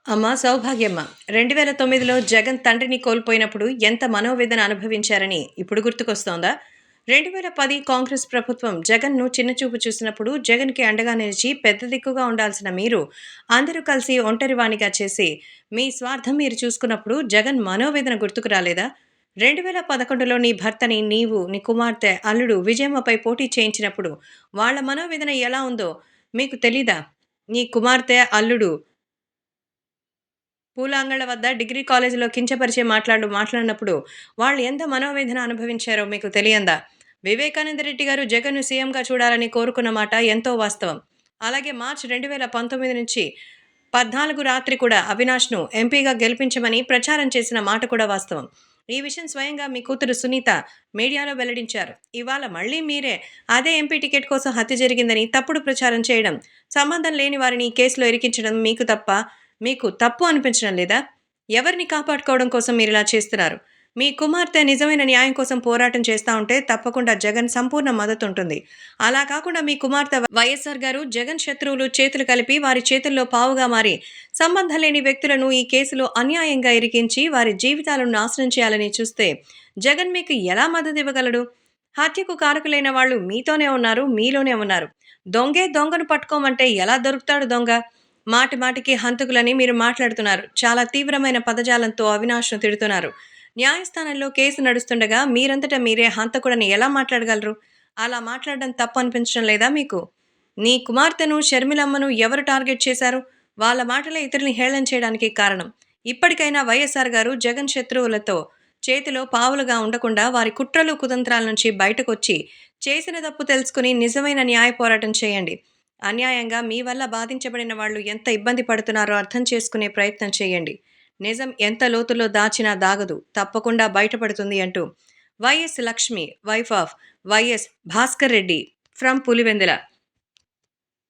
అమ్మ సౌభాగ్యమ్మ 2009లో జగన్ తండ్రిని కోల్పోయినప్పుడు ఎంత మనోవేదన అనుభవించారని ఇప్పుడు గుర్తుకొస్తోందా? 2010 కాంగ్రెస్ ప్రభుత్వం జగన్ను చిన్నచూపు చూసినప్పుడు జగన్‌కి అండగా నిలిచి పెద్ద దిక్కుగా ఉండాల్సిన మీరు, అందరూ కలిసి ఒంటరివానిగా చేసి మీ స్వార్థం మీరు చూసుకున్నప్పుడు జగన్ మనోవేదన గుర్తుకు రాలేదా? 2011లో నీ భర్తని నీవు, నీ కుమార్తె, అల్లుడు విజయమ్మపై పోటీ చేయించినప్పుడు వాళ్ళ మనోవేదన ఎలా ఉందో మీకు తెలీదా? నీ కుమార్తె, అల్లుడు పూలాంగళ్ళ వద్ద డిగ్రీ కాలేజీలో కించపరిచే మాట్లాడినప్పుడు వాళ్ళు ఎంత మనోవేదన అనుభవించారో మీకు తెలియందా? వివేకానంద రెడ్డి గారు జగన్‌ను సీఎంగా చూడాలని కోరుకున్న మాట ఎంతో వాస్తవం. అలాగే మార్చి 2019 నుంచి 14 రాత్రి కూడా అవినాష్‌ను ఎంపీగా గెలిపించమని ప్రచారం చేసిన మాట కూడా వాస్తవం. ఈ విషయం స్వయంగా మీ కూతురు సునీత మీడియాలో వెల్లడించారు. ఇవాళ మళ్ళీ మీరే అదే ఎంపీ టికెట్ కోసం హత్య జరిగిందని తప్పుడు ప్రచారం చేయడం, సంబంధం లేని వారిని ఈ కేసులో ఇరికించడం మీకు తప్పు అనిపించడం లేదా? ఎవరిని కాపాడుకోవడం కోసం మీరిలా చేస్తున్నారు? మీ కుమార్తె నిజమైన న్యాయం కోసం పోరాటం చేస్తా ఉంటే తప్పకుండా జగన్ సంపూర్ణ మద్దతుంటుంది. అలా కాకుండా మీ కుమార్తె వైఎస్ఆర్ గారు జగన్ శత్రువులు చేతులు కలిపి వారి చేతుల్లో పావుగా మారి సంబంధం లేని వ్యక్తులను ఈ కేసులో అన్యాయంగా ఇరికించి వారి జీవితాలను నాశనం చేయాలని చూస్తే జగన్ మీకు ఎలా మద్దతు ఇవ్వగలడు? హత్యకు కారకులైన వాళ్ళు మీతోనే ఉన్నారు, మీలోనే ఉన్నారు. దొంగే దొంగను పట్టుకోమంటే ఎలా దొరుకుతాడు దొంగ? మాటి మాటికి హంతకులని మీరు మాట్లాడుతున్నారు. చాలా తీవ్రమైన పదజాలంతో అవినాష్‌ను తిడుతున్నారు. న్యాయస్థానంలో కేసు నడుస్తుండగా మీరంతట మీరే హంతకుడని ఎలా మాట్లాడగలరు? అలా మాట్లాడడం తప్పు అనిపించడం లేదా మీకు? నీ కుమార్తెను, షర్మిలమ్మను ఎవరు టార్గెట్ చేశారు? వాళ్ళ మాటలే ఇతరుల్ని హేళన చేయడానికి కారణం. ఇప్పటికైనా వైఎస్ఆర్ గారు జగన్ శత్రువులతో చేతిలో పావులుగా ఉండకుండా వారి కుట్రలు, కుతంత్రాల నుంచి బయటకొచ్చి చేసిన తప్పు తెలుసుకుని నిజమైన న్యాయ పోరాటం చేయండి. అన్యాయంగా మీ వల్ల బాధించబడిన వాళ్ళు ఎంత ఇబ్బంది పడుతున్నారో అర్థం చేసుకునే ప్రయత్నం చేయండి. నిజం ఎంత లోతులో దాచినా దాగదు, తప్పకుండా బయటపడుతుంది అంటూ YS Lakshmi, wife of YS Bhaskar Reddy from Pulivendula